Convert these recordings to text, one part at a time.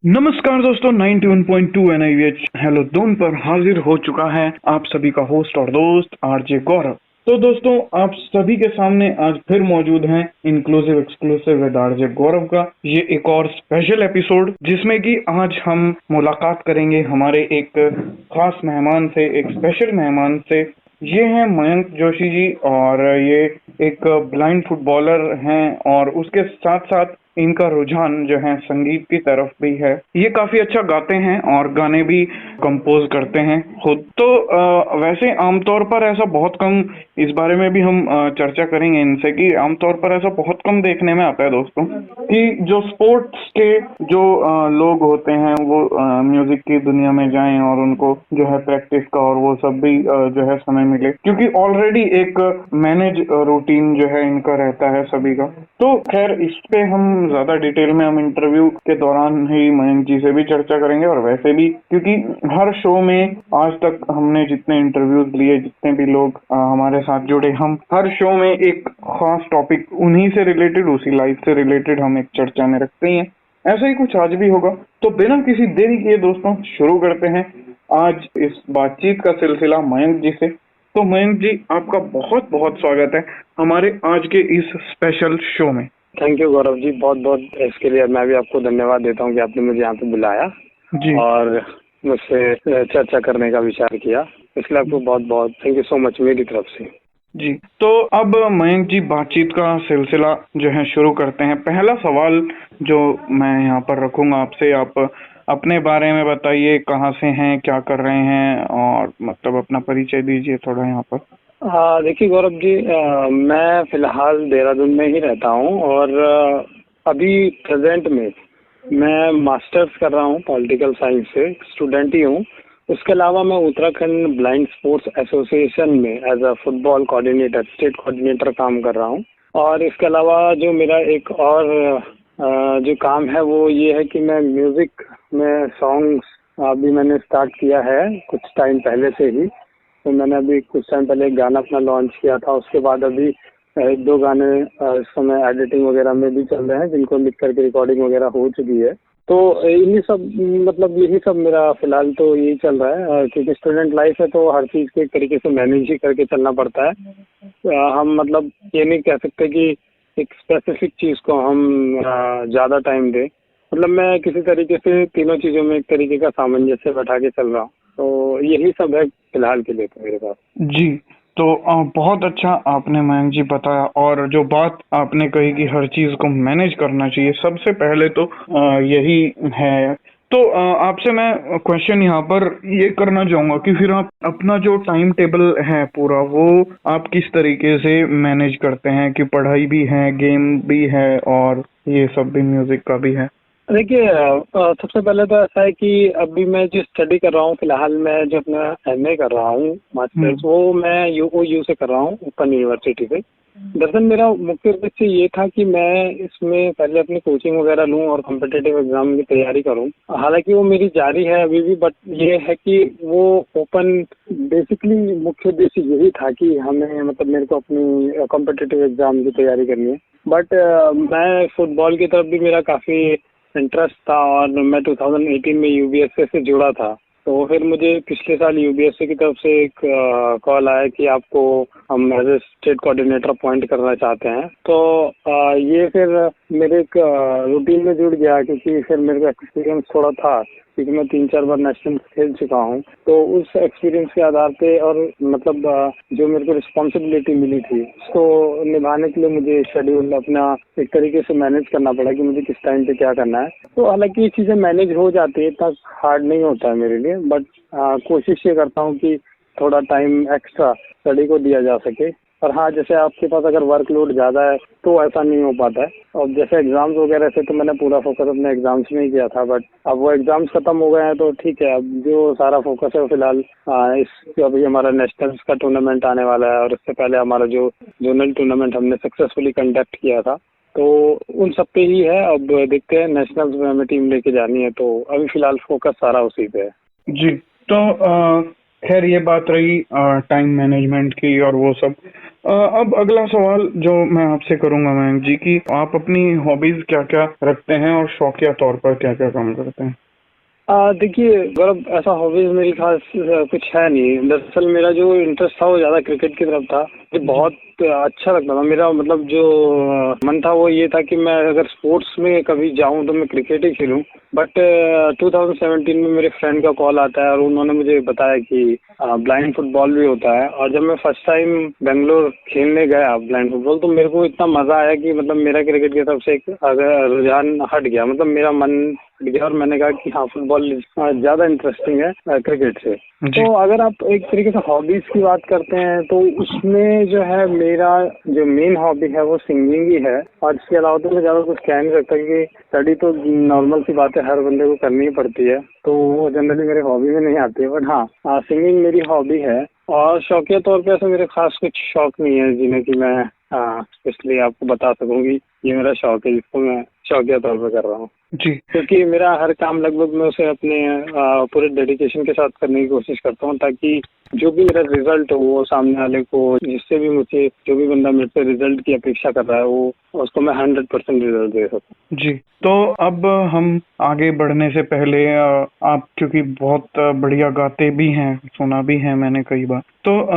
नमस्कार दोस्तों, 91.2 NIVH hello Doon पर हाजिर हो चुका है आप सभी का होस्ट और दोस्त आरजे गौरव। तो दोस्तों, आप सभी के सामने आज फिर मौजूद हैं इंक्लूसिव एक्सक्लूसिव विद आरजे गौरव का ये एक और स्पेशल एपिसोड, जिसमें कि आज हम मुलाकात करेंगे हमारे एक खास मेहमान से, एक स्पेशल मेहमान से। ये हैं मयंक जोशी जी, और ये एक ब्लाइंड फुटबॉलर हैं, और उसके साथ साथ इनका रुझान जो है संगीत की तरफ भी है। ये काफी अच्छा गाते हैं और गाने भी कंपोज करते हैं खुद। तो वैसे आमतौर पर ऐसा बहुत कम, इस बारे में भी हम चर्चा करेंगे इनसे, कि आमतौर पर ऐसा बहुत कम देखने में आता है दोस्तों, कि जो स्पोर्ट्स के जो लोग होते हैं वो म्यूजिक की दुनिया में जाएं और उनको जो है प्रैक्टिस का और वो सब भी जो है समय मिले, क्योंकि ऑलरेडी एक मैनेज रूटीन जो है इनका रहता है सभी का। तो खैर, इस पे हम ज्यादा डिटेल में हम इंटरव्यू के दौरान ही मयंक जी से भी चर्चा करेंगे, और वैसे भी क्योंकि हर शो में आज तक हमने जितने इंटरव्यूज लिए, जितने भी लोग हमारे साथ जुड़े, हम हर शो में एक खास टॉपिक उन्हीं से रिलेटेड, उसी लाइफ से रिलेटेड हम एक चर्चा में रखते ही हैं। ऐसा ही कुछ आज भी होगा। तो बिना किसी देरी किए दोस्तों, शुरू करते हैं आज इस बातचीत का सिलसिला मयंक जी से। तो मयंक जी, आपका बहुत बहुत स्वागत है हमारे आज के इस स्पेशल शो में। थैंक यू गौरव जी, बहुत बहुत इसके लिए मैं भी आपको धन्यवाद देता हूँ कि आपने मुझे यहाँ पे बुलाया जी और मुझसे चर्चा करने का विचार किया। इसलिए आपको बहुत बहुत थैंक यू सो मच मेरी तरफ से। जी, तो अब मयंक जी, बातचीत का सिलसिला जो है शुरू करते हैं। पहला सवाल जो मैं यहाँ पर रखूंगा आपसे, आप अपने बारे में बताइए, कहाँ से हैं, क्या कर रहे हैं, और मतलब अपना परिचय दीजिए थोड़ा यहाँ पर। देखिए गौरव जी, मैं फिलहाल देहरादून में ही रहता हूँ और अभी प्रेजेंट में मैं मास्टर्स कर रहा हूँ पॉलिटिकल साइंस से, स्टूडेंट ही हूँ। उसके अलावा मैं उत्तराखंड ब्लाइंड स्पोर्ट्स एसोसिएशन में as a football coordinator, state coordinator काम कर रहा हूँ। और इसके अलावा जो मेरा एक और जो काम है वो ये है कि मैं म्यूजिक में सॉन्ग्स अभी मैंने स्टार्ट किया है कुछ टाइम पहले से ही। तो मैंने अभी कुछ टाइम पहले एक गाना अपना लॉन्च किया था। उसके बाद अभी एक दो गाने इस समय एडिटिंग वगैरह में भी चल रहे हैं, जिनको लिख करके रिकॉर्डिंग वगैरह हो चुकी है। तो इन्हीं सब मतलब यही सब मेरा फिलहाल तो यही चल रहा है। क्योंकि स्टूडेंट लाइफ है तो हर चीज़ को एक तरीके से मैनेज ही करके चलना पड़ता है। हम मतलब ये नहीं कह सकते कि एक स्पेसिफिक चीज़ को हम ज़्यादा टाइम दें। मतलब मैं किसी तरीके से तीनों चीज़ों में एक तरीके का सामंजस्य बैठा के चल रहा हूँ। तो यही सब है फिलहाल के लिए तो मेरे पास। जी, तो बहुत अच्छा आपने मयंक जी बताया, और जो बात आपने कही कि हर चीज को मैनेज करना चाहिए, सबसे पहले तो यही है। तो आपसे मैं क्वेश्चन यहाँ पर ये करना चाहूंगा कि फिर आप अपना जो टाइम टेबल है पूरा, वो आप किस तरीके से मैनेज करते हैं, कि पढ़ाई भी है, गेम भी है, और ये सब भी, म्यूजिक का भी है। देखिए, सबसे पहले तो ऐसा है कि अभी मैं जो स्टडी कर रहा हूँ फिलहाल, मैं जो अपना एमए कर रहा हूँ मास्टर्स, वो मैं यूओयू से कर रहा हूँ, ओपन यूनिवर्सिटी से। दरअसल मेरा मुख्य उद्देश्य ये था कि मैं इसमें पहले अपनी कोचिंग वगैरह लूँ और कॉम्पिटिटिव एग्जाम की तैयारी करूँ। हालांकि वो मेरी जारी है अभी भी, बट ये है कि वो ओपन बेसिकली मुख्य उद्देश्य यही था कि हमें मतलब मेरे को अपनी कॉम्पिटिटिव एग्जाम की तैयारी करनी है। बट मैं फुटबॉल की तरफ भी मेरा काफ़ी इंटरेस्ट था और मैं 2018 में यूबीएसए से जुड़ा था। तो फिर मुझे पिछले साल यूबीएसए की तरफ से एक कॉल आया कि आपको हम as a state coordinator appoint करना चाहते हैं। तो ये फिर मेरे एक रूटीन में जुड़ गया, क्योंकि फिर मेरे को एक्सपीरियंस थोड़ा था, क्योंकि मैं 3-4 बार नेशनल खेल चुका हूँ। तो उस एक्सपीरियंस के आधार पे और मतलब जो मेरे को रिस्पॉन्सिबिलिटी मिली थी उसको निभाने के लिए मुझे शेड्यूल अपना एक तरीके से मैनेज करना पड़ा कि मुझे किस टाइम पे क्या करना है। तो हालांकि ये चीज़ें मैनेज हो जाती है, इतना हार्ड नहीं होता है मेरे लिए। बट कोशिश ये करता हूँ कि थोड़ा टाइम एक्स्ट्रा स्टडी को दिया जा सके। और हाँ, जैसे आपके पास अगर वर्कलोड ज़्यादा है तो ऐसा नहीं हो पाता है। और जैसे एग्जाम्स वगैरह से तो मैंने पूरा फोकस अपने एग्जाम्स में ही किया था, बट अब वो एग्जाम्स खत्म हो गए हैं तो ठीक है। अब जो सारा फोकस है वो फिलहाल इस अभी हमारा नेशनल्स का टूर्नामेंट आने वाला है, और इससे पहले हमारा जो जोनल टूर्नामेंट हमने सक्सेसफुली कंडक्ट किया था, तो उन सब पे ही है। अब देखते हैं, नेशनल्स में हमें टीम लेके जानी है, तो अभी फिलहाल फोकस सारा उसी पे है। जी, तो खैर ये बात रही टाइम मैनेजमेंट की और वो सब। अब अगला सवाल जो मैं आपसे करूंगा मयंक जी कि आप अपनी हॉबीज क्या क्या रखते हैं और शौकिया तौर पर क्या क्या काम करते हैं? देखिए गौरव, ऐसा हॉबीज मेरी खास कुछ है नहीं। दरअसल मेरा जो इंटरेस्ट था वो ज्यादा क्रिकेट की तरफ था। मुझे बहुत अच्छा लगता था। मेरा मतलब जो मन था वो ये था कि मैं अगर स्पोर्ट्स में कभी जाऊं तो मैं क्रिकेट ही खेलूं। बट 2017 में मेरे फ्रेंड का कॉल आता है और उन्होंने मुझे बताया कि ब्लाइंड फुटबॉल भी होता है। और जब मैं फर्स्ट टाइम बेंगलोर खेलने गया ब्लाइंड फुटबॉल, तो मेरे को इतना मजा आया कि मतलब मेरा क्रिकेट की तरफ से एक अगर रुझान हट गया, मतलब मेरा मन हट गया और मैंने कहा कि हाँ, फुटबॉल ज्यादा इंटरेस्टिंग है क्रिकेट से। जी। तो अगर आप एक तरीके से हॉबीज की बात करते हैं तो उसमें जो है मेरा जो मेन हॉबी है वो सिंगिंग ही है। और इसके अलावा तो मैं ज्यादा कुछ कह नहीं सकता क्योंकि स्टडी तो नॉर्मल सी बात है, हर बंदे को करनी ही पड़ती है, तो वो जनरली मेरे हॉबी में नहीं आती है। बट हाँ, सिंगिंग मेरी हॉबी है। और शौकिया तौर पे ऐसे मेरे खास कुछ शौक नहीं है जिन्हें कि मैं इसलिए आपको बता सकूंगी ये मेरा शौक है जिसको मैं शौकिया तौर पे कर रहा हूँ। जी। क्योंकि मेरा हर काम लगभग मैं उसे अपने पूरे डेडिकेशन के साथ करने की कोशिश करता हूँ, ताकि जो भी मेरा रिजल्ट हो वो सामने वाले को, जिससे भी मुझे जो भी बंदा मेरे से रिजल्ट की अपेक्षा कर रहा है वो उसको मैं 100% रिजल्ट दे सकूँ। जी। तो अब हम आगे बढ़ने से पहले आप क्योंकि बहुत बढ़िया गाते भी हैं, सुना भी है मैंने कई बार, तो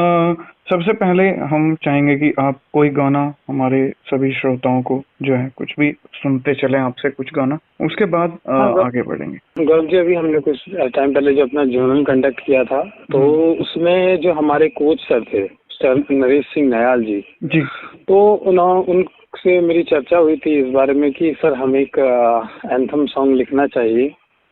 सबसे पहले हम चाहेंगे कि आप कोई गाना हमारे सभी श्रोताओं को जो है कुछ भी सुनते चले आपसे कुछ गाना, उसके बाद हाँ आगे बढ़ेंगे। गौरव जी, अभी हमने कुछ टाइम पहले जो अपना जोनल कंडक्ट किया था तो उसमें जो हमारे कोच सर थे, सर नरेश सिंह नयाल जी, जी। तो उनसे मेरी चर्चा हुई थी इस बारे में कि सर हमें एक एंथम सॉन्ग लिखना चाहिए,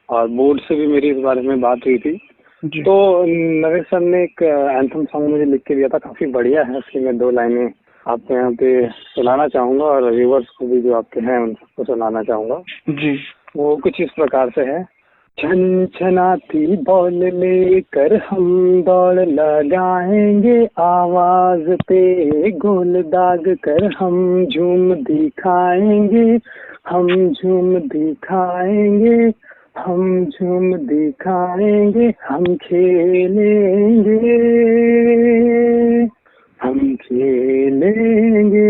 और बोर्ड से भी मेरी इस बारे में बात हुई थी। जी। तो नरेश सर ने एक एंथम सॉन्ग मुझे लिख के दिया था, काफी बढ़िया है। उसकी मैं 2 लाइनें आपके यहाँ पे सुनाना चाहूंगा और व्यूअर्स को भी जो आपके हैं उन सबको सुनाना चाहूंगा। जी। वो कुछ इस प्रकार से है। छन छनाती बॉल लेकर हम दौड़ लगाएंगे, आवाज पे गोल दाग कर हम झूम दिखाएंगे, हम झूम दिखाएंगे, हम झूम दिखाएंगे, हम खेलेंगे, हम खेलेंगे,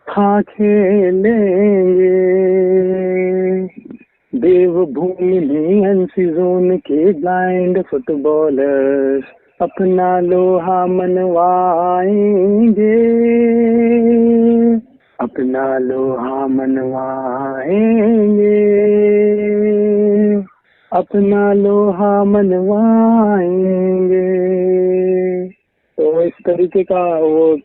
हाँ खेलेंगे। देवभूमि में जोन के ब्लाइंड फुटबॉलर्स अपना लोहा मनवाएंगे, अपना लोहा मनवाएंगे, अपना लोहा मनवाएंगे। तो इस तरीके का वो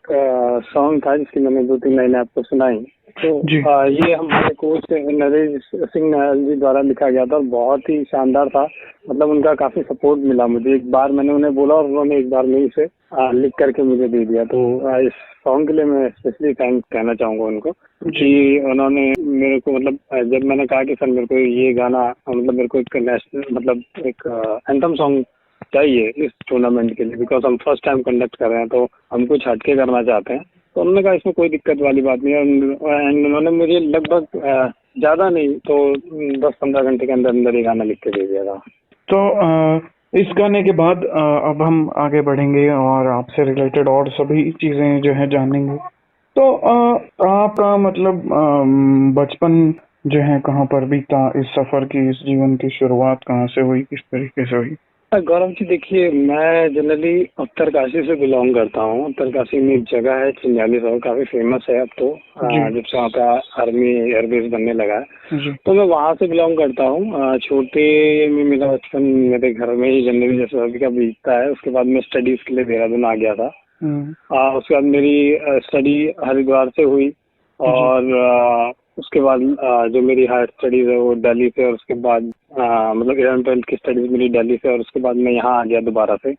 सॉन्ग था जिसकी मैंने 2-3 लाइनें आपको सुनाई। तो ये हमारे कोच नरेश सिंह नयाल जी द्वारा लिखा गया था और बहुत ही शानदार था। मतलब उनका काफी सपोर्ट मिला मुझे। एक बार मैंने उन्हें बोला और उन्होंने एक बार में इसे लिख करके मुझे दे दिया। तो इस सॉन्ग के लिए मैं स्पेशली थैंक्स कहना चाहूंगा उनको कि उन्होंने मेरे को, मतलब जब मैंने कहा कि सर मेरे को ये गाना, मतलब मेरे को एक नेशनल, मतलब एक एंथम सॉन्ग चाहिए इस टूर्नामेंट के लिए, बिकॉज हम फर्स्ट टाइम कंडक्ट कर रहे हैं तो हम कुछ हटके करना चाहते हैं। तो उन्होंने कहा इसमें कोई दिक्कत वाली बात नहीं है। एंड उन्होंने मुझे लगभग ज्यादा नहीं तो 10-15 घंटे के अंदर अंदर ये गाना लिख के दे दिया था। तो इस गाने के बाद अब हम आगे बढ़ेंगे और आपसे रिलेटेड और सभी चीजें जो है जानेंगे। तो आपका मतलब बचपन जो है कहाँ पर बीता, इस सफर की, इस जीवन की शुरुआत कहाँ से हुई, किस तरीके से हुई? गौरव जी देखिए, मैं जनरली उत्तरकाशी से बिलोंग करता हूँ। उत्तरकाशी में एक जगह है चिंजाली साहब, काफी फेमस है अब तो, जब से वहाँ पे आर्मी एयरबेस बनने लगा है। तो मैं वहाँ से बिलोंग करता हूँ। छोटे में मेरा बचपन मेरे घर में ही जनरली जैसे अभी का बीतता है। उसके बाद मैं स्टडीज के लिए देहरादून आ गया था। उसके बाद मेरी स्टडी हरिद्वार से हुई और उसके बाद जो मेरी हायर स्टडीज है वो दिल्ली से, और उसके बाद मतलब 11th-12th की स्टडीज मेरी दिल्ली से, और उसके बाद मैं यहाँ आ गया दोबारा से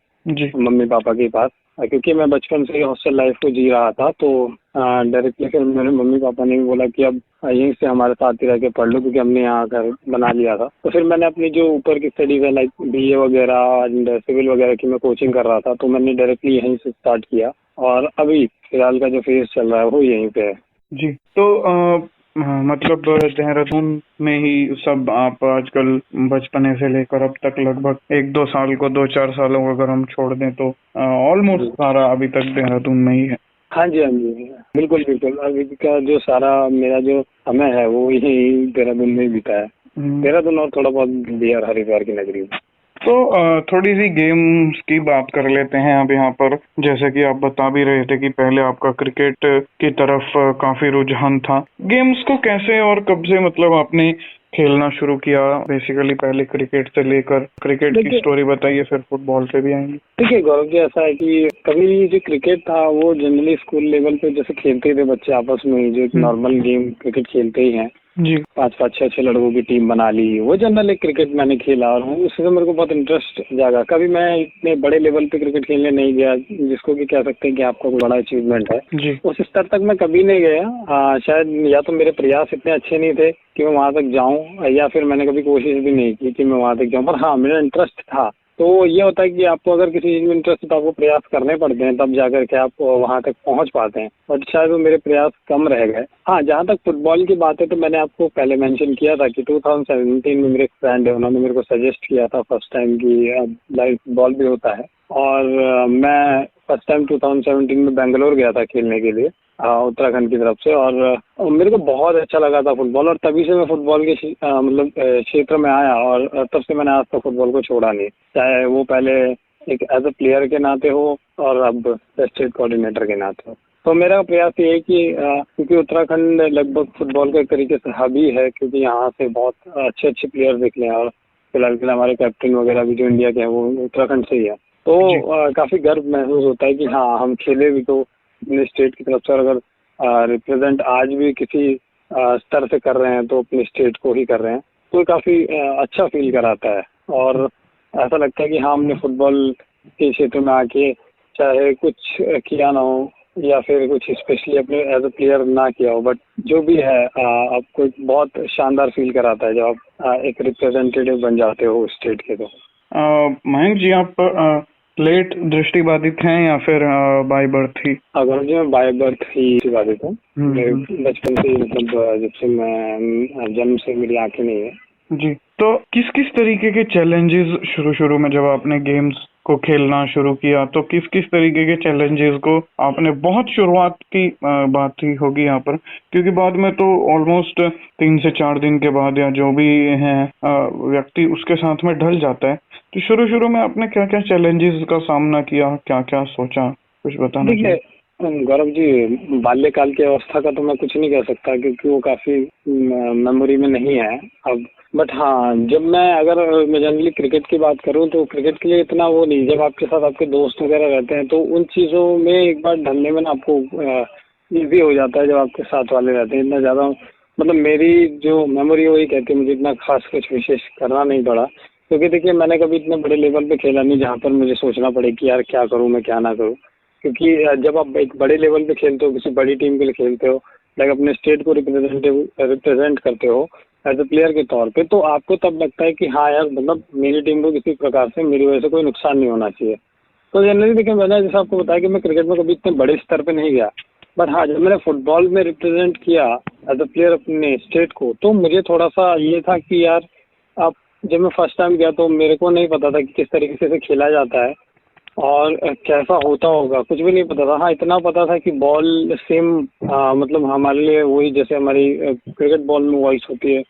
मम्मी पापा के पास। क्योंकि मैं बचपन से हॉस्टल लाइफ को जी रहा था तो डायरेक्टली फिर मेरे मम्मी पापा ने भी बोला कि अब यहीं से हमारे साथ ही रह के पढ़ लो, क्योंकि हमने यहाँ घर बना लिया था। तो फिर मैंने अपनी जो ऊपर की स्टडीज है लाइक BA वगैरह एंड सिविल वगैरह की मैं कोचिंग कर रहा था, तो मैंने डायरेक्टली यहीं से स्टार्ट किया और अभी फिलहाल का जो फेज चल रहा है वो यहीं पे है। जी। तो मतलब देहरादून में ही सब आप आजकल बचपने से लेकर अब तक लगभग 1-2 साल को 2-4 सालों को अगर हम छोड़ दें तो ऑलमोस्ट सारा अभी तक देहरादून में ही है। हाँ जी, हाँ जी, बिल्कुल बिल्कुल। अभी का जो सारा मेरा जो समय है वो यही देहरादून में ही बीता है। देहरादून और थोड़ा बहुत बिहार हरिद्वार की नगरी में। तो थोड़ी सी गेम्स की बात कर लेते हैं अब यहाँ पर। जैसे कि आप बता भी रहे थे कि पहले आपका क्रिकेट की तरफ काफी रुझान था। गेम्स को कैसे और कब से मतलब आपने खेलना शुरू किया? बेसिकली पहले क्रिकेट से लेकर, क्रिकेट की स्टोरी बताइए, फिर फुटबॉल पे भी आएंगे। देखिए गौरव जी, ऐसा है कि कभी जो क्रिकेट था वो जनरली स्कूल लेवल पे जैसे खेलते थे बच्चे आपस में ही, जो एक नॉर्मल गेम क्रिकेट खेलते ही हैं जी। 5-5 6-6 लड़कों की टीम बना ली, वो जनरल एक क्रिकेट मैंने खेला और उससे मेरे को बहुत इंटरेस्ट जागा। कभी मैं इतने बड़े लेवल पे क्रिकेट खेलने नहीं गया जिसको कि कह सकते हैं कि आपका कोई बड़ा अचीवमेंट है जी। उस स्तर तक मैं कभी नहीं गया। शायद या तो मेरे प्रयास इतने अच्छे नहीं थे कि मैं वहां तक जाऊं, या फिर मैंने कभी कोशिश भी नहीं की कि मैं वहां तक जाऊं। पर हाँ, मेरा इंटरेस्ट था। तो ये होता है कि आपको अगर किसी चीज में इंटरेस्ट है तो आपको प्रयास करने पड़ते हैं, तब जाकर के आप वहां तक पहुंच पाते हैं। बट शायद वो मेरे प्रयास कम रह गए। हाँ, जहाँ तक फुटबॉल की बात है तो मैंने आपको पहले मेंशन किया था कि 2017 में मेरे एक फ्रेंड है, उन्होंने मेरे को सजेस्ट किया था फर्स्ट टाइम कि लाइव फुटबॉल भी होता है। और मैं फर्स्ट टाइम 2017 में बेंगलोर गया था खेलने के लिए उत्तराखंड की तरफ से, और मेरे को बहुत अच्छा लगा था फुटबॉल। और तभी से मैं फुटबॉल के मतलब क्षेत्र में आया, और तब से मैंने आज तक फुटबॉल को छोड़ा नहीं, चाहे वो पहले एक एज अ प्लेयर के नाते हो और अब स्टेट कोऑर्डिनेटर के नाते हो। तो मेरा प्रयास ये है कि क्योंकि उत्तराखंड लगभग फुटबॉल का एक तरीके से हब ही है, क्योंकि यहाँ से बहुत अच्छे अच्छे प्लेयर निकले हैं, और फिलहाल हमारे कैप्टन वगैरह भी जो इंडिया के हैं वो उत्तराखंड से ही है। तो काफी गर्व महसूस होता है कि हाँ, हम खेले भी तो अपने स्टेट की तरफ से, और अगर रिप्रेजेंट आज भी किसी स्तर से कर रहे हैं तो अपने स्टेट को ही कर रहे हैं, तो काफी अच्छा फील कराता है। और ऐसा लगता है कि हाँ, हमने फुटबॉल के क्षेत्र में आके चाहे कुछ किया ना हो या फिर कुछ स्पेशली अपने एज अ प्लेयर ना किया हो, बट जो भी है आपको एक बहुत शानदार फील कराता है जब आप एक रिप्रेजेंटेटिव बन जाते हो स्टेट के। तो मयंक जी, आप लेट दृष्टिबाधित हैं या फिर बाय बर्थ ही? अगर जी मैं बाय बर्थ ही बाधित हूँ। बचपन से मतलब जब से मैं जन्म से मेरी आंखें नहीं है जी। तो किस किस तरीके के चैलेंजेस शुरू में जब आपने गेम्स को खेलना शुरू किया तो किस किस तरीके के चैलेंजेस को आपने, बहुत शुरुआत की बात ही होगी यहाँ पर, क्योंकि बाद में तो ऑलमोस्ट 3 से 4 दिन के बाद या जो भी है व्यक्ति उसके साथ में ढल जाता है। तो शुरू में आपने क्या क्या चैलेंजेस का सामना किया, क्या क्या सोचा, कुछ बताना चाहिए? गौरव जी, बाल्यकाल की अवस्था का तो मैं कुछ नहीं कह सकता क्योंकि वो काफी मेमोरी में नहीं है अब। बट हाँ, जब मैं जनरली क्रिकेट की बात करूं तो क्रिकेट के लिए इतना वो नहीं, जब आपके साथ आपके दोस्त वगैरह रहते हैं तो उन चीजों में एक बार ढलने में ना आपको इजी हो जाता है जब आपके साथ वाले रहते हैं। इतना ज्यादा मतलब मेरी जो मेमोरी वही कहती है, मुझे इतना खास कुछ विशेष करना नहीं पड़ा, क्योंकि देखिए मैंने कभी इतने बड़े लेवल पे खेला नहीं जहाँ पर मुझे सोचना पड़े कि यार क्या करूँ मैं क्या ना करूँ। क्योंकि जब आप एक बड़े लेवल पे खेलते हो, किसी बड़ी टीम के लिए खेलते हो, लाइक अपने स्टेट को रिप्रेजेंट करते हो एज अ प्लेयर के तौर पे, तो आपको तब लगता है कि हाँ यार, मतलब मेरी टीम को किसी प्रकार से मेरी वजह से कोई नुकसान नहीं होना चाहिए। तो जनरली देखिए, मैंने जैसा आपको बताया कि मैं क्रिकेट में कभी इतने बड़े स्तर पे नहीं गया, बट हाँ, जब मैंने फुटबॉल में रिप्रेजेंट किया एज अ प्लेयर अपने स्टेट को, तो मुझे थोड़ा सा ये था कि यार अब जब मैं फर्स्ट टाइम गया तो मेरे को नहीं पता था कि किस तरीके से खेला जाता है और कैसा होता होगा, कुछ भी नहीं पता था। हाँ, इतना पता था कि बॉल सेम मतलब हमारे लिए वही जैसे हमारी क्रिकेट बॉल में वॉइस होती है,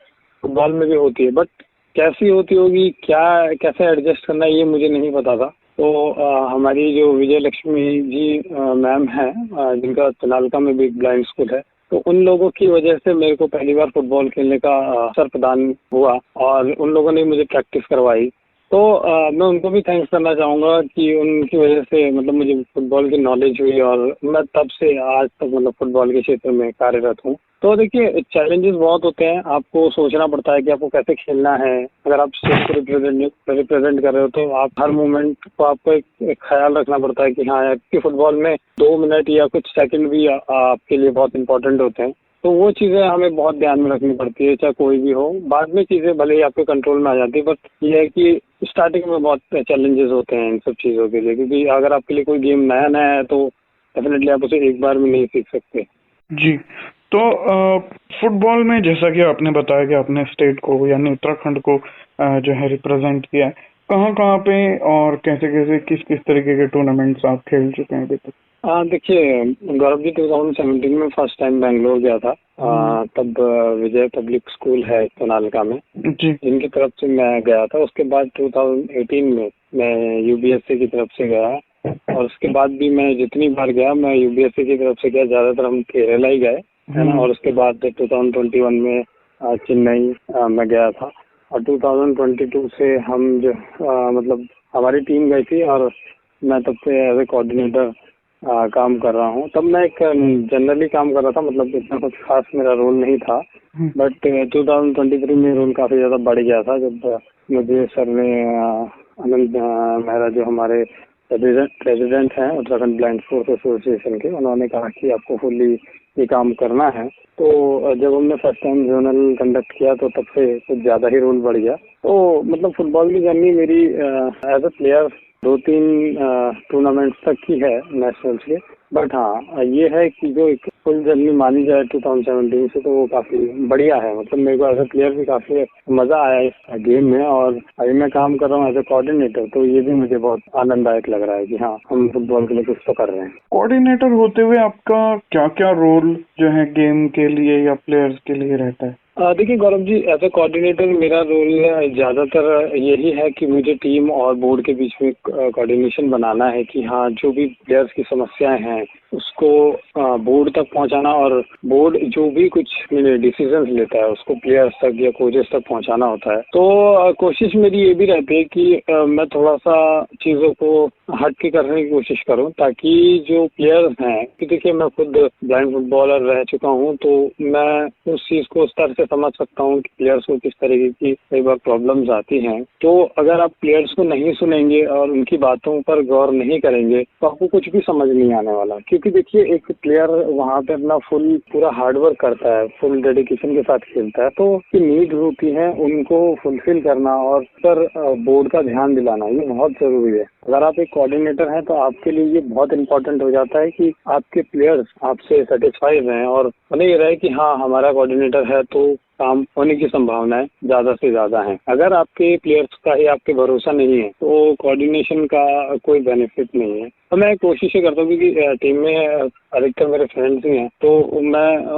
फुटबॉल में भी होती है, बट कैसी होती होगी, क्या कैसे एडजस्ट करना है, ये मुझे नहीं पता था। तो हमारी जो विजय लक्ष्मी जी मैम हैं, जिनका तनालका में भी एक ब्लाइंड स्कूल है, तो उन लोगों की वजह से मेरे को पहली बार फुटबॉल खेलने का अवसर प्रदान हुआ और उन लोगों ने मुझे प्रैक्टिस करवाई। तो मैं उनको भी थैंक्स करना चाहूँगा कि उनकी वजह से मतलब मुझे फुटबॉल की नॉलेज हुई और मैं तब से आज तक मतलब फुटबॉल के क्षेत्र में कार्यरत हूँ। तो देखिए, चैलेंजेस बहुत होते हैं, आपको सोचना पड़ता है कि आपको कैसे खेलना है। अगर आप स्टेट को रिप्रेजेंट कर रहे हो तो आप हर मोमेंट को आपको एक ख्याल रखना पड़ता है कि हाँ यार, कि फुटबॉल में 2 मिनट या कुछ सेकंड भी आपके लिए बहुत इंपॉर्टेंट होते हैं। तो वो चीज़ें हमें बहुत ध्यान में रखनी पड़ती है, चाहे कोई भी हो। बाद में चीज़ें भले ही आपके कंट्रोल में आ जाती है, बट ये है कि स्टार्टिंग में बहुत चैलेंजेस होते हैं इन सब चीज़ों के लिए, क्योंकि अगर आपके लिए कोई गेम नया है तो डेफिनेटली आप उसे एक बार में नहीं सीख सकते। जी। तो फुटबॉल में जैसा कि आपने बताया कि आपने स्टेट को यानी उत्तराखंड को जो है रिप्रेजेंट किया है, कहाँ कहाँ पे और कैसे कैसे किस किस तरीके के टूर्नामेंट्स आप खेल चुके हैं अभी तक? देखिए गौरव जी, 2017 में फर्स्ट टाइम बैंगलोर गया था। तब विजय पब्लिक स्कूल है सोनालिका में, जी। जिनकी तरफ से मैं गया था। उसके बाद 2018 में मैं यूबीएससी की तरफ से गया, और उसके बाद भी मैं जितनी बार गया मैं यूबीएससी की तरफ से गया, ज्यादातर हम केरला ही गए, है ना। और उसके बाद 2021 में चेन्नई मैं गया था, और 2022 से हम जो मतलब हमारी टीम गई थी, और मैं तब से एज ए कोऑर्डिनेटर काम कर रहा हूँ। तब मैं एक जनरली काम कर रहा था, मतलब इतना कुछ खास मेरा रोल नहीं था। बट 2023 में रोल काफी ज्यादा बढ़ गया था, जब मुझे सर ने आनंद मेहरा जो हमारे प्रेसिडेंट हैं उत्तराखंड ब्लाइंड स्पोर्ट्स एसोसिएशन के, उन्होंने कहा कि आपको फुल्ली ये काम करना है। तो जब हमने फर्स्ट टाइम जोनल कंडक्ट किया तो तब से कुछ ज्यादा ही रोल बढ़ गया। तो मतलब फुटबॉल की जर्नी मेरी एज अ प्लेयर 2-3 टूर्नामेंट्स तक की है नेशनल्स के। बट हाँ, ये है कि जो एक फुल जर्नी मानी जाए 2017 से, तो वो काफी बढ़िया है। मतलब मेरे को एज अ प्लेयर भी काफी मजा आया इस गेम में, और अभी मैं काम कर रहा हूँ एज अ कोऑर्डिनेटर, तो ये भी मुझे बहुत आनंददायक लग रहा है कि हाँ, हम फुटबॉल के लिए कुछ तो कर रहे हैं। कोऑर्डिनेटर होते हुए आपका क्या क्या रोल जो है गेम के लिए या प्लेयर्स के लिए रहता है? देखिए Gaurav ji, as a coordinator मेरा रोल ज्यादातर यही है कि मुझे टीम और बोर्ड के बीच में कोऑर्डिनेशन बनाना है कि हाँ, जो भी प्लेयर्स की समस्याएं हैं उसको बोर्ड तक पहुंचाना, और बोर्ड जो भी कुछ डिसीजंस लेता है उसको प्लेयर्स तक या कोचेस तक पहुंचाना होता है। तो कोशिश मेरी ये भी रहती है कि मैं थोड़ा सा चीजों को हट के करने की कोशिश करूं, ताकि जो प्लेयर्स हैं, कि देखिए मैं खुद ब्लाइंड फुटबॉलर रह चुका हूं, तो मैं उस चीज को उस तरह से समझ सकता हूं कि प्लेयर्स को किस तरीके की कई बार प्रॉब्लम्स आती हैं। तो अगर आप प्लेयर्स को नहीं सुनेंगे और उनकी बातों पर गौर नहीं करेंगे तो आपको कुछ भी समझ नहीं आने वाला। क्योंकि देखिए एक प्लेयर वहां पे अपना पूरा हार्डवर्क करता है, फुल डेडिकेशन के साथ खेलता है, तो की नीड होती है उनको फुलफिल करना और पर बोर्ड का ध्यान दिलाना, ये बहुत जरूरी है। अगर आप एक कोऑर्डिनेटर हैं तो आपके लिए ये बहुत इंपॉर्टेंट हो जाता है कि आपके प्लेयर्स आपसे सेटिस्फाइड रहें, और उन्हें ये रहे कि हाँ, हमारा कोऑर्डिनेटर है तो काम होने की संभावनाएं ज्यादा से ज्यादा हैं। अगर आपके प्लेयर्स का ही आपके भरोसा नहीं है तो कोऑर्डिनेशन का कोई बेनिफिट नहीं है। तो मैं कोशिश ये करता हूँ क्योंकि टीम में अधिकतर मेरे फ्रेंड्स ही हैं, तो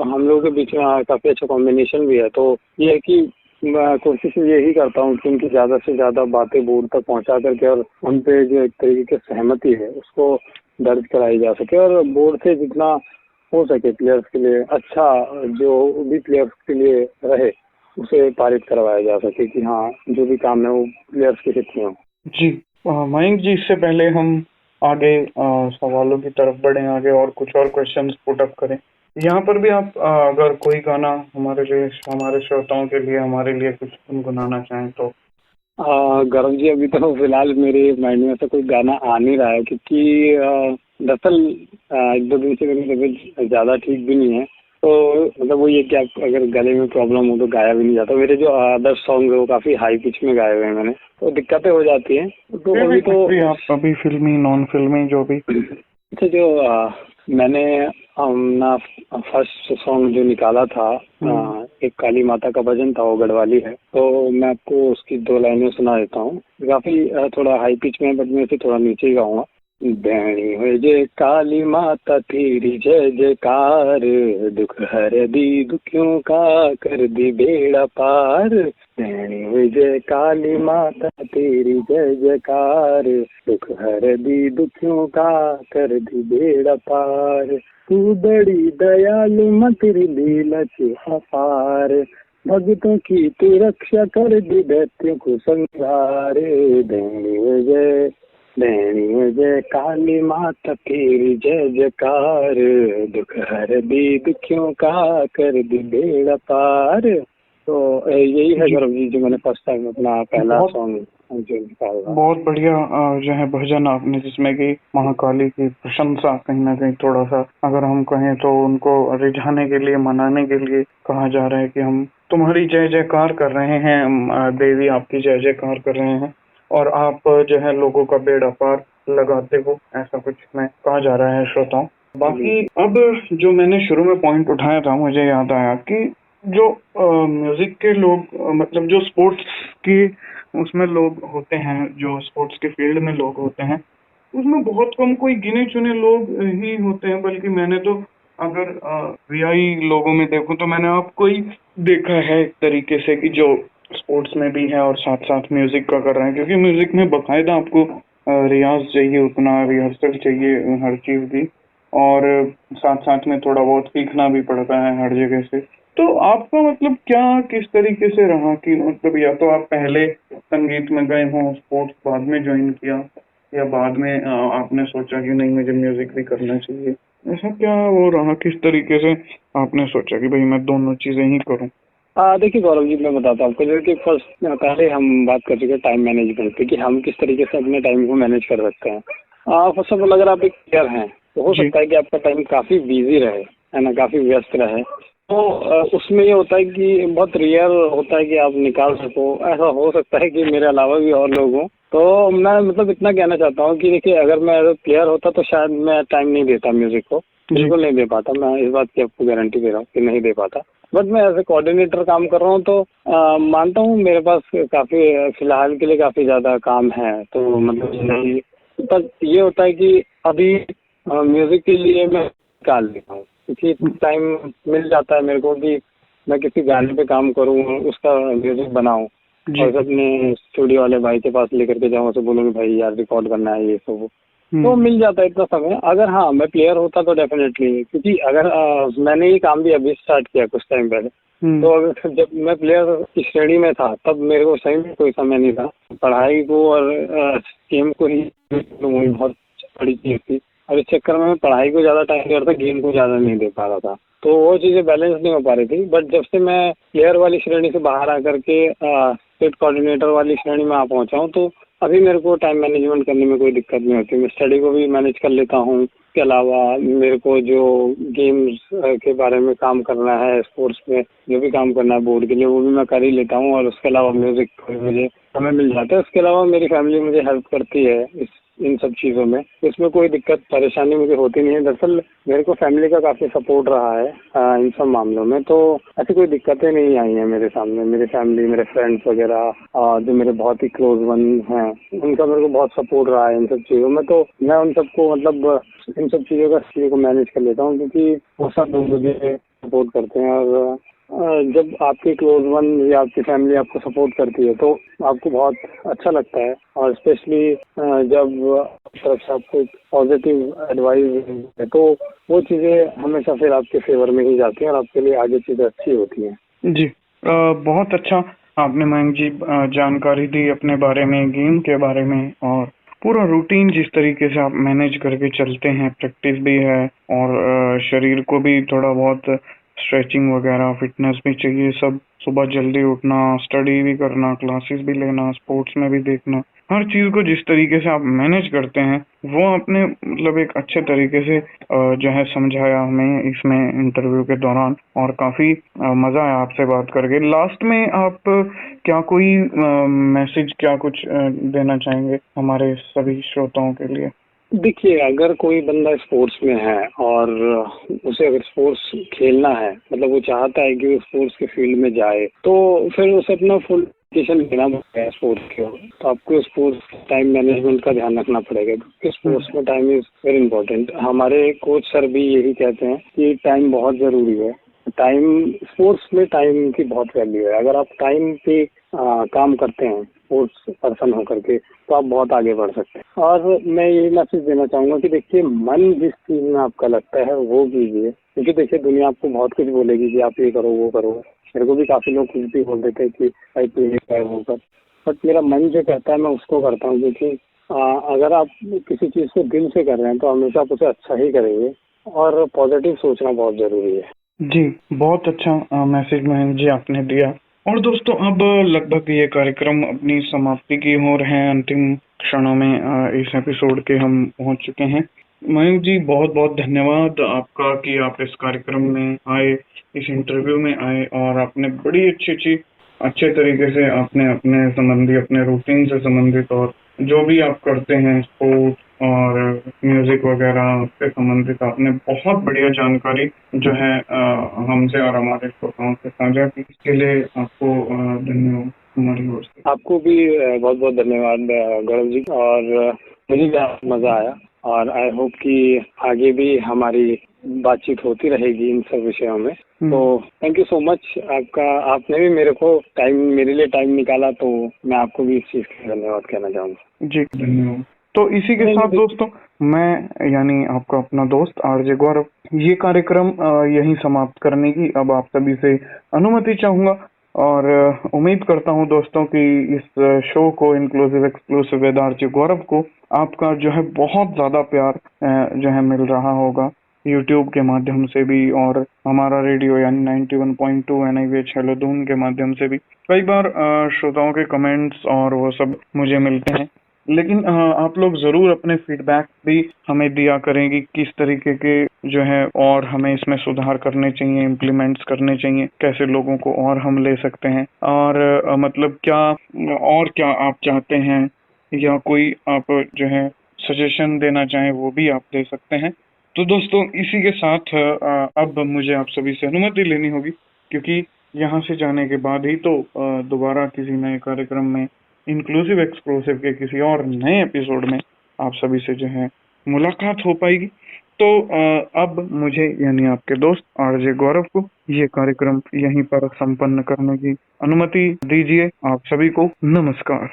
हम लोगों के बीच में काफी अच्छा कॉम्बिनेशन भी है। तो ये है कि मैं कोशिश यही करता हूँ कि उनकी ज्यादा से ज्यादा बातें बोर्ड तक पहुँचा करके, और उन पे जो एक तरीके की सहमति है उसको दर्ज कराई जा सके, और बोर्ड से जितना हो सके प्लेयर्स के लिए अच्छा, जो भी प्लेयर्स के लिए रहे उसे पारित करवाया जा सके कि हाँ, जो भी काम है वो प्लेयर्स के हित में हो। जी मयंक जी, इससे पहले हम आगे सवालों की तरफ बढ़े आगे और कुछ और क्वेश्चंस पुट अप करें, यहाँ पर भी आप अगर कोई गाना हमारे लिए, हमारे श्रोताओं के लिए, हमारे लिए कुछ गुनगुनाना चाहें तो? गौरव जी, अभी तो फिलहाल मेरे माइंड में से कोई गाना आ नहीं रहा है, क्योंकि दरअसल 1-2 दिन से मेरी तबीयत ज्यादा ठीक भी नहीं है। तो मतलब वो ये कि आप अगर गले में प्रॉब्लम हो तो गाया भी नहीं जाता। मेरे जो अदर सॉन्ग है वो काफी हाई पिच में गाए हुए हैं मैंने, तो दिक्कतें हो जाती हैं। तो अभी तो आप अभी फिल्मी नॉन फिल्मी जो भी अच्छा, जो मैंने अपना फर्स्ट सॉन्ग जो निकाला था, एक काली माता का भजन था, वो गढ़वाली है। तो मैं आपको उसकी 2 लाइनें सुना देता हूँ। काफी थोड़ा हाई पिच में है, बट मैं इसे थोड़ा नीचे ही गाऊंगा। बैणी हो जय काली माता तेरी जय जयकार, दुख हर दी दुखियों का कर दी बेड़ा पार। बैणी हो जय काली माता तेरी जय जयकार, दुख हर दी दुखियों का कर दी बेड़ा पार। तू बड़ी दयालु मां तेरी लीला से अपार, भक्तों की तू रक्षा कर दी दैत्यों को संहार। बैणी हो जय काली माता तेरी जय जयकार, दुख हर दी दुखियों का कर दी बेड़ा पार। तो यही है गौरव जी, जो मैंने फर्स्ट टाइम अपना पहला सॉन्ग जो निकाला। बहुत बढ़िया जो है भजन आपने, जिसमें कि महाकाली की प्रशंसा कहीं ना कहीं, थोड़ा सा अगर हम कहें तो उनको रिझाने के लिए, मनाने के लिए कहा जा रहा है कि हम तुम्हारी जय जयकार कर रहे हैं, देवी आपकी जय जयकार कर रहे हैं, और आप जो है लोगों का बेड़ा पार लगाते हो, ऐसा कुछ में कहा जा रहा है श्रोताओं। बाकी अब जो मैंने शुरू में पॉइंट उठाया था, मुझे याद आया कि जो म्यूजिक के लोग मतलब जो स्पोर्ट्स की उसमें लोग होते हैं, जो स्पोर्ट्स के फील्ड में लोग होते हैं, उसमें बहुत कम कोई गिने चुने लोग ही होते हैं। बल्कि मैंने तो अगर वीआई लोगों में देखूं तो मैंने आपको ही देखा है एक तरीके से कि जो स्पोर्ट्स में भी है और साथ साथ म्यूजिक का कर रहे हैं, क्योंकि म्यूजिक में बकायदा आपको रियाज चाहिए, उतना रिहर्सल चाहिए हर चीज की, और साथ साथ में थोड़ा बहुत सीखना भी पड़ता है हर जगह से। तो आपका मतलब क्या किस तरीके से रहा कि मतलब या तो आप पहले संगीत में गए हों, स्पोर्ट्स बाद में ज्वाइन किया, या बाद में आपने सोचा कि नहीं मुझे म्यूजिक भी करना चाहिए, ऐसा क्या वो रहा, किस तरीके से आपने सोचा कि भाई मैं दोनों चीजें ही करूं? देखिए गौरव जी, मैं बताता हूँ आपको। जैसे कि फर्स्ट पहले हम बात कर चुके हैं टाइम मैनेजमेंट की, कि हम किस तरीके से अपने टाइम को मैनेज कर सकते हैं। फर्स्ट ऑफ ऑल, अगर आप एक प्लेयर हैं तो हो जी। सकता है कि आपका टाइम काफी बिजी रहे, है ना, काफी व्यस्त रहे। तो उसमें ये होता है कि बहुत रेयर होता है कि आप निकाल सको। ऐसा हो सकता है कि मेरे अलावा भी और लोग हों। तो मैं मतलब इतना कहना चाहता हूँ कि देखिए, अगर मैं एज अ प्लेयर होता तो शायद मैं टाइम नहीं देता म्यूजिक को, बिल्कुल नहीं दे पाता। मैं इस बात की आपको गारंटी दे रहा हूँ कि नहीं दे पाता। बट मैं एज ए कोऑर्डिनेटर काम कर रहा हूँ, तो मानता हूँ मेरे पास काफी फिलहाल के लिए काफी ज्यादा काम है। तो मतलब नहीं, पर ये होता है कि अभी म्यूजिक के लिए मैं निकाल लेता हूँ, क्योंकि टाइम मिल जाता है मेरे को कि मैं किसी गाने पे काम करूँ, उसका म्यूजिक बनाऊँ, जी। और अपने स्टूडियो वाले भाई के पास लेकर के जाऊँ, उसे बोलूँ कि भाई यार रिकॉर्ड करना है ये सब। तो मिल जाता है इतना समय। अगर हाँ मैं प्लेयर होता तो डेफिनेटली, क्योंकि अगर मैंने ये काम भी अभी स्टार्ट किया कुछ टाइम पहले। तो अगर जब मैं प्लेयर की श्रेणी में था तब मेरे को सही में कोई समय नहीं था। पढ़ाई को और गेम को ही बहुत बड़ी चीज थी, और इस चक्कर में मैं पढ़ाई को ज्यादा टाइम दे रहा था, गेम को ज्यादा नहीं दे पा रहा था। तो वो चीजें बैलेंस नहीं हो पा रही थी। बट जब से मैं प्लेयर वाली श्रेणी से बाहर आकर के स्टेट कोऑर्डिनेटर वाली श्रेणी में आ पहुंचा हूँ, तो अभी मेरे को टाइम मैनेजमेंट करने में कोई दिक्कत नहीं होती। मैं स्टडी को भी मैनेज कर लेता हूँ। इसके अलावा मेरे को जो गेम्स के बारे में काम करना है, स्पोर्ट्स में जो भी काम करना है बोर्ड के लिए, वो भी मैं कर ही लेता हूँ। और उसके अलावा म्यूजिक मुझे समय मिल जाता है। उसके अलावा मेरी फैमिली मुझे हेल्प करती है इन सब चीज़ों में। इसमें कोई दिक्कत परेशानी मुझे होती नहीं है। दरअसल मेरे को फैमिली का काफ़ी सपोर्ट रहा है इन सब मामलों में। तो ऐसी कोई दिक्कतें नहीं आई हैं मेरे सामने। मेरी फैमिली, मेरे फ्रेंड्स वगैरह, जो मेरे बहुत ही क्लोज वन हैं, उनका मेरे को बहुत सपोर्ट रहा है इन सब चीज़ों में। तो मैं उन सबको मतलब इन सब चीज़ों को मैनेज कर लेता हूँ, क्योंकि वो सब लोग मुझे सपोर्ट करते हैं। और जब आपके क्लोज वन या आपकी फैमिली आपको सपोर्ट करती है तो आपको बहुत अच्छा लगता है। और स्पेशली जब तरफ से आपको पॉजिटिव एडवाइस है, तो वो चीज़ें हमेशा फिर आपके फेवर में ही जाती हैं और आपके लिए आगे चीज़ें अच्छी होती हैं। जी। बहुत अच्छा आपने मयंक जी जानकारी दी अपने बारे में, गेम के बारे में, और पूरा रूटीन जिस तरीके से आप मैनेज करके चलते हैं। प्रैक्टिस भी है और शरीर को भी थोड़ा बहुत स्ट्रेचिंग वगैरह, फिटनेस भी चाहिए सब। सुबह जल्दी उठना, स्टडी भी करना, क्लासेस भी लेना, स्पोर्ट्स में भी देखना, हर चीज को जिस तरीके से आप मैनेज करते हैं वो आपने मतलब एक अच्छे तरीके से जो है समझाया हमें इसमें इंटरव्यू के दौरान, और काफी मजा आया आपसे बात करके। लास्ट में आप क्या कोई मैसेज, क्या कुछ देना चाहेंगे हमारे सभी श्रोताओं के लिए? देखिए, अगर कोई बंदा स्पोर्ट्स में है और उसे अगर स्पोर्ट्स खेलना है, मतलब वो चाहता है कि वो स्पोर्ट्स के फील्ड में जाए, तो फिर उसे अपना फुल डेडिकेशन देना पड़ेगा स्पोर्ट्स की ओर। तो आपको स्पोर्ट्स टाइम मैनेजमेंट का ध्यान रखना पड़ेगा, क्योंकि स्पोर्ट्स में टाइम इज वेरी इंपॉर्टेंट। हमारे कोच सर भी यही कहते हैं कि टाइम बहुत जरूरी है। टाइम, स्पोर्ट्स में टाइम की बहुत वैल्यू है। अगर आप टाइम पे काम करते हैं स्पोर्ट्स पर्सन होकर के, तो आप बहुत आगे बढ़ सकते हैं। और मैं यही मैसेज देना चाहूंगा कि देखिए, मन जिस चीज में आपका लगता है वो कीजिए, क्योंकि देखिए दुनिया आपको बहुत कुछ बोलेगी कि आप ये करो वो करो। मेरे को भी काफी लोग कुछ भी बोल देते हैं कि भाई तू ये कर वो कर, बट मेरा मन जो कहता है मैं उसको करता हूँ। क्योंकि अगर आप किसी चीज को दिल से कर रहे हैं तो हमेशा आप उसे अच्छा ही करेंगे, और पॉजिटिव सोचना बहुत जरूरी है। जी, बहुत अच्छा मैसेज मयंक जी आपने दिया। और दोस्तों, अब लगभग ये कार्यक्रम अपनी समाप्ति की ओर है, अंतिम क्षणों में इस एपिसोड के हम पहुंच चुके हैं। मयंक जी, बहुत बहुत धन्यवाद आपका कि आप इस कार्यक्रम में आए, इस इंटरव्यू में आए, और आपने बड़ी अच्छे तरीके से आपने अपने संबंधी, अपने रूटीन से संबंधित, और जो भी आप करते हैं स्पोर्ट्स, और म्यूजिक वगैरह से संबंधित आपने बहुत बढ़िया जानकारी जो है हमसे और हमारे श्रोताओं से साझा की। इसके लिए आपको धन्यवाद हमारी ओर से। आपको भी बहुत बहुत धन्यवाद गौरव जी, और मुझे भी मजा आया, और आई होप कि आगे भी हमारी बातचीत होती रहेगी इन सब विषयों में। तो थैंक यू सो मच आपका, आपने भी मेरे लिए टाइम निकाला, तो मैं आपको भी इस चीज के लिए धन्यवाद कहना चाहूंगा। जी धन्यवाद। तो इसी के साथ दोस्तों, मैं यानी आपका अपना दोस्त आरजे गौरव ये कार्यक्रम यहीं समाप्त करने की अब आप सभी से अनुमति चाहूंगा, और उम्मीद करता हूं दोस्तों कि इस शो को इंक्लूसिव एक्सक्लूसिव विद आरजे गौरव को आपका जो है बहुत ज्यादा प्यार जो है मिल रहा होगा YouTube के माध्यम से भी, और हमारा रेडियो यानी 91.2 NIVH हेलो दून के माध्यम से भी। कई बार श्रोताओं के कमेंट्स और वो सब मुझे मिलते हैं, लेकिन आप लोग जरूर अपने फीडबैक भी हमें दिया करें कि किस तरीके के जो है और हमें इसमें सुधार करने चाहिए, इम्प्लीमेंट्स करने चाहिए, कैसे लोगों को और हम ले सकते हैं, और मतलब क्या आप चाहते हैं, या कोई आप जो है सजेशन देना चाहें वो भी आप दे सकते हैं। तो दोस्तों इसी के साथ अब मुझे आप सभी से अनुमति लेनी होगी, क्योंकि यहाँ से जाने के बाद ही तो दोबारा किसी नए कार्यक्रम में इंक्लूसिव एक्सक्लूसिव के किसी और नए एपिसोड में आप सभी से जो है मुलाकात हो पाएगी। तो अब मुझे यानी आपके दोस्त आरजे गौरव को ये कार्यक्रम यहीं पर संपन्न करने की अनुमति दीजिए। आप सभी को नमस्कार।